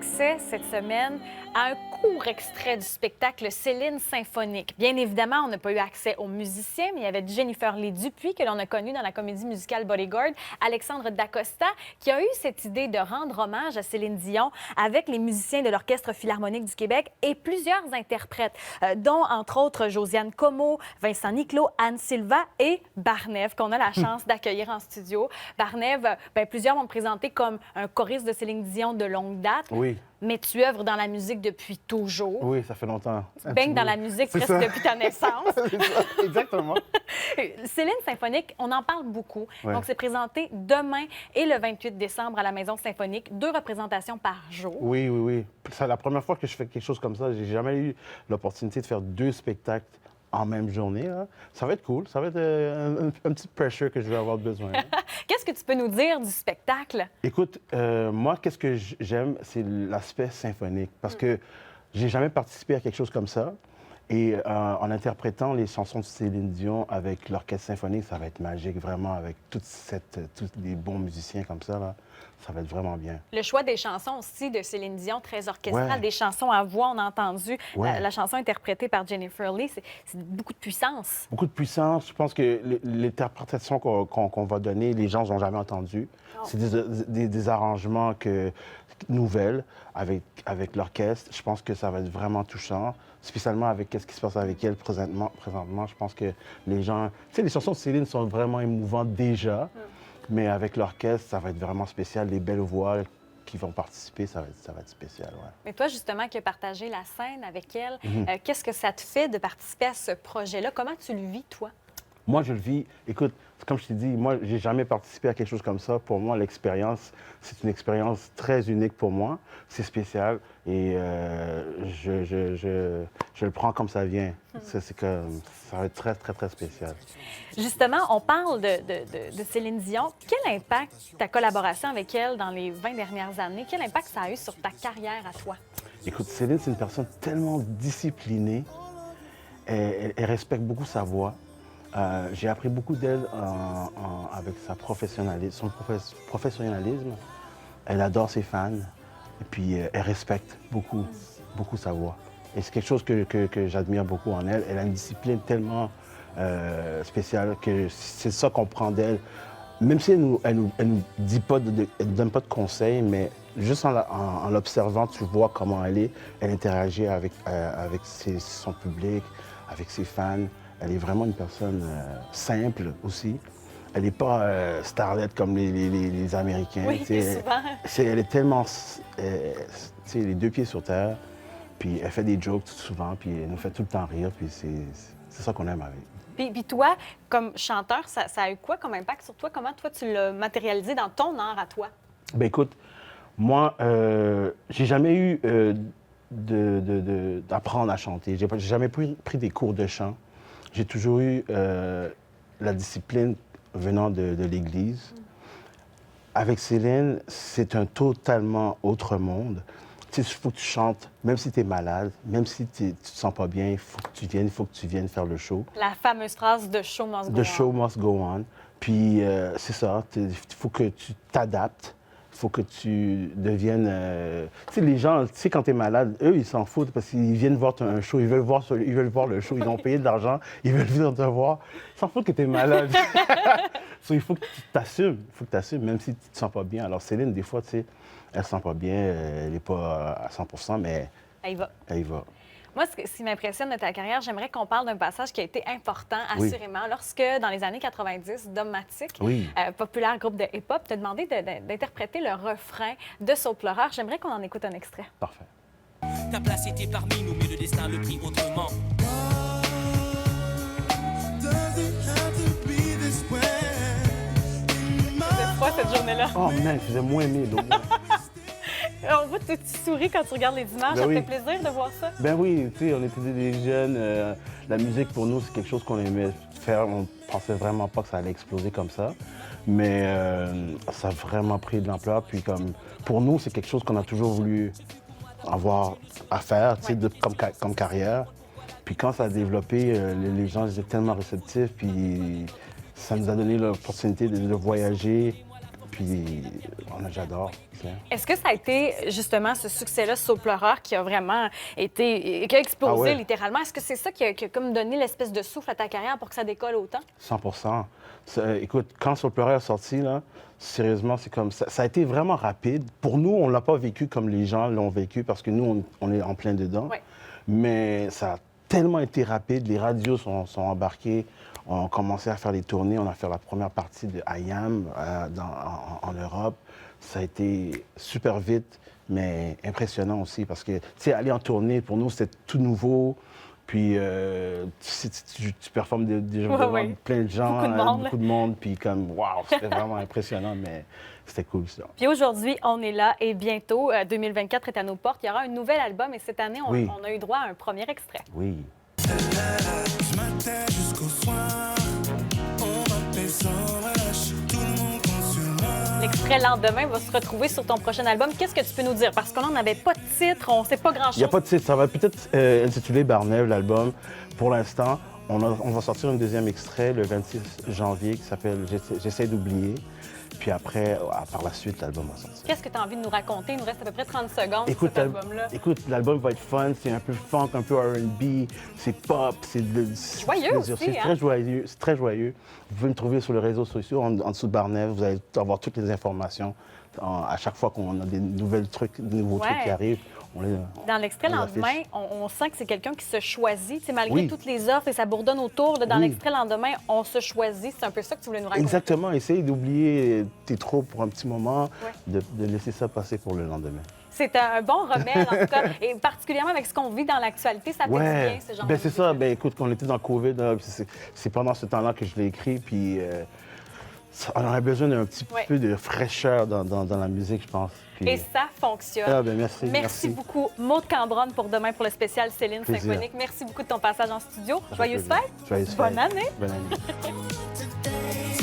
accès cette semaine à un court extrait du spectacle Céline symphonique. Bien évidemment, on n'a pas eu accès aux musiciens, mais il y avait Jennifer Lee Dupuis, que l'on a connue dans la comédie musicale Bodyguard, Alexandre Dacosta, qui a eu cette idée de rendre hommage à Céline Dion avec les musiciens de l'Orchestre philharmonique du Québec et plusieurs interprètes, dont, entre autres, Josiane Comeau, Vincent Niclot, Anne Silva et Barnève, qu'on a la chance d'accueillir en studio. Barnève, plusieurs vont te présenter comme un choriste de Céline Dion de longue date. Oui. Mais tu œuvres dans la musique depuis toujours. Oui, ça fait longtemps. Tu baignes dans la musique presque depuis ta naissance. C'est ça, exactement. Céline symphonique, on en parle beaucoup. Ouais. Donc, c'est présenté demain et le 28 décembre à la Maison symphonique. 2 représentations par jour. Oui, oui, oui. C'est la première fois que je fais quelque chose comme ça. J'ai jamais eu l'opportunité de faire 2 spectacles en même journée, là. Ça va être cool. Ça va être un petit pressure que je vais avoir besoin. Qu'est-ce que tu peux nous dire du spectacle? Écoute, moi, qu'est-ce que j'aime, c'est l'aspect symphonique. Parce que j'ai jamais participé à quelque chose comme ça. Et en interprétant les chansons de Céline Dion avec l'orchestre symphonique, ça va être magique, vraiment, avec tous les bons musiciens comme ça, là. Ça va être vraiment bien. Le choix des chansons aussi de Céline Dion, très orchestrales, Ouais. des chansons à voix, on a entendu Ouais. la chanson interprétée par Jennifer Lee, c'est beaucoup de puissance. Beaucoup de puissance. Je pense que l'interprétation qu'on va donner, les gens n'ont jamais entendu. Non. C'est des arrangements nouvelles avec l'orchestre. Je pense que ça va être vraiment touchant, spécialement avec ce qui se passe avec elle présentement. Je pense que les gens... Tu sais, les chansons de Céline sont vraiment émouvantes déjà, mais avec l'orchestre, ça va être vraiment spécial. Les belles voix qui vont participer, ça va être spécial, ouais. Mais toi, justement, qui as partagé la scène avec elle, qu'est-ce que ça te fait de participer à ce projet-là? Comment tu le vis, toi? Moi, je le vis. Écoute, comme je t'ai dit, moi, j'ai jamais participé à quelque chose comme ça. Pour moi, l'expérience, c'est une expérience très unique pour moi. C'est spécial et je le prends comme ça vient. C'est que ça va être très, très, très spécial. Justement, on parle de Céline Dion. Quel impact ta collaboration avec elle dans les 20 dernières années, quel impact ça a eu sur ta carrière à toi? Écoute, Céline, c'est une personne tellement disciplinée. Elle respecte beaucoup sa voix. J'ai appris beaucoup d'elle avec son professionnalisme. Elle adore ses fans et puis elle respecte beaucoup, beaucoup sa voix. Et c'est quelque chose que j'admire beaucoup en elle. Elle a une discipline tellement spéciale que c'est ça qu'on prend d'elle. Même si elle nous dit pas elle donne pas de conseils, mais juste en l'observant, tu vois comment elle est. Elle interagit avec son public, avec ses fans. Elle est vraiment une personne simple aussi. Elle n'est pas starlette comme les Américains. Oui, souvent. Elle est tellement... les 2 pieds sur terre, puis elle fait des jokes tout souvent, puis elle nous fait tout le temps rire, puis c'est ça qu'on aime avec. Puis toi, comme chanteur, ça a eu quoi comme impact sur toi? Comment toi, tu l'as matérialisé dans ton art à toi? Ben écoute, moi, j'ai jamais eu d'apprendre à chanter. J'ai jamais pris des cours de chant. J'ai toujours eu la discipline venant de l'Église. Avec Céline, c'est un totalement autre monde. Tu sais, il faut que tu chantes, même si tu es malade, même si tu te sens pas bien, il faut que tu viennes faire le show. La fameuse phrase de show must go on. The show must go on. Puis c'est ça, il faut que tu t'adaptes. Il faut que tu deviennes... Tu sais, les gens, tu sais, quand tu es malade, eux, ils s'en foutent parce qu'ils viennent voir un show, ils veulent voir le show, ils ont payé de l'argent, ils veulent venir te voir. Ils s'en foutent que tu es malade. So, il faut que tu t'assumes, même si tu te sens pas bien. Alors Céline, des fois, tu sais, elle se sent pas bien, elle n'est pas à 100 mais Elle y va. elle y va. Moi, ce qui m'impressionne de ta carrière, j'aimerais qu'on parle d'un passage qui a été important, Oui. assurément. Lorsque, dans les années 90, Dogmatic, Oui. populaire groupe de hip-hop, t'a demandé d'interpréter le refrain de Saut pleureur. J'aimerais qu'on en écoute un extrait. Parfait. Ta place était parmi nous, mais le destin le prit autrement. C'est froid, cette journée-là. Oh, man, je faisais moins aimer l'eau. On voit que tu souris quand tu regardes les images. Ben Ça te oui. fait plaisir de voir ça? Ben oui, tu sais, on était des jeunes. La musique, pour nous, c'est quelque chose qu'on aimait faire. On pensait vraiment pas que ça allait exploser comme ça. Mais ça a vraiment pris de l'ampleur. Puis pour nous, c'est quelque chose qu'on a toujours voulu avoir à faire, tu sais, comme carrière. Puis quand ça a développé, les gens étaient tellement réceptifs. Puis ça nous a donné l'opportunité de voyager puis j'adore. Est-ce que ça a été justement ce succès-là, Soul Pleureur, qui a vraiment été, qui a explosé Ah ouais. littéralement? Est-ce que c'est ça qui a comme donné l'espèce de souffle à ta carrière pour que ça décolle autant? 100%. Écoute, quand Soul Pleureur est sorti, là, sérieusement, c'est comme ça a été vraiment rapide. Pour nous, on ne l'a pas vécu comme les gens l'ont vécu parce que nous, on est en plein dedans. Ouais. Mais ça a tellement été rapide. Les radios sont embarquées. On a commencé à faire des tournées. On a fait la première partie de I Am en Europe. Ça a été super vite, mais impressionnant aussi parce que, tu sais, aller en tournée, pour nous, c'était tout nouveau. Puis, tu performes devant plein de gens, Beaucoup de monde. Puis, comme, waouh, c'était vraiment impressionnant, mais c'était cool, ça. Puis aujourd'hui, on est là et bientôt, 2024 est à nos portes. Il y aura un nouvel album et cette année, on a eu droit à un premier extrait. Oui. Du matin jusqu'au soir, on m'appelle sans relâche, tout le monde compte sur moi. L'extrait Lendemain va se retrouver sur ton prochain album. Qu'est-ce que tu peux nous dire? Parce qu'on n'avait pas de titre, on ne sait pas grand-chose. Il n'y a pas de titre. Ça va peut-être intituler Barnève, l'album. Pour l'instant, on va sortir un deuxième extrait le 26 janvier qui s'appelle J'essaie d'oublier. Puis après, par la suite, l'album va sortir. Qu'est-ce que tu as envie de nous raconter? Il nous reste à peu près 30 secondes Écoute, pour cet album-là. Écoute, l'album va être fun. C'est un peu funk, un peu R&B. C'est pop. C'est Joyeux aussi, c'est hein? très joyeux. C'est très joyeux. Vous pouvez me trouver sur les réseaux sociaux, en dessous de Barnève. Vous allez avoir toutes les informations. À chaque fois qu'on a des nouveaux trucs qui arrivent, dans l'extrait on les Lendemain, affiche. on sent que c'est quelqu'un qui se choisit. Tu sais, malgré Oui. toutes les offres et ça bourdonne autour, là, dans Oui. l'extrait Lendemain, on se choisit. C'est un peu ça que tu voulais nous raconter. Exactement. Essaye d'oublier tes troubles pour un petit moment, Ouais. de laisser ça passer pour le lendemain. C'est un bon remède, en tout cas. Et particulièrement avec ce qu'on vit dans l'actualité, ça fait du bien, ce genre de c'est ça. Ben écoute, quand on était dans le COVID, là, c'est pendant ce temps-là que je l'ai écrit, puis on aurait besoin d'un petit peu de fraîcheur dans la musique, je pense. Puis, Et ça fonctionne. Ah, ben merci. Merci beaucoup, Maud Cambronne, pour demain, pour le spécial Céline Plaisir. Symphonique. Merci beaucoup de ton passage en studio. Ça fait Joyeuse plaisir. fête. Joyeuse Bonne fête. année. Bonne année.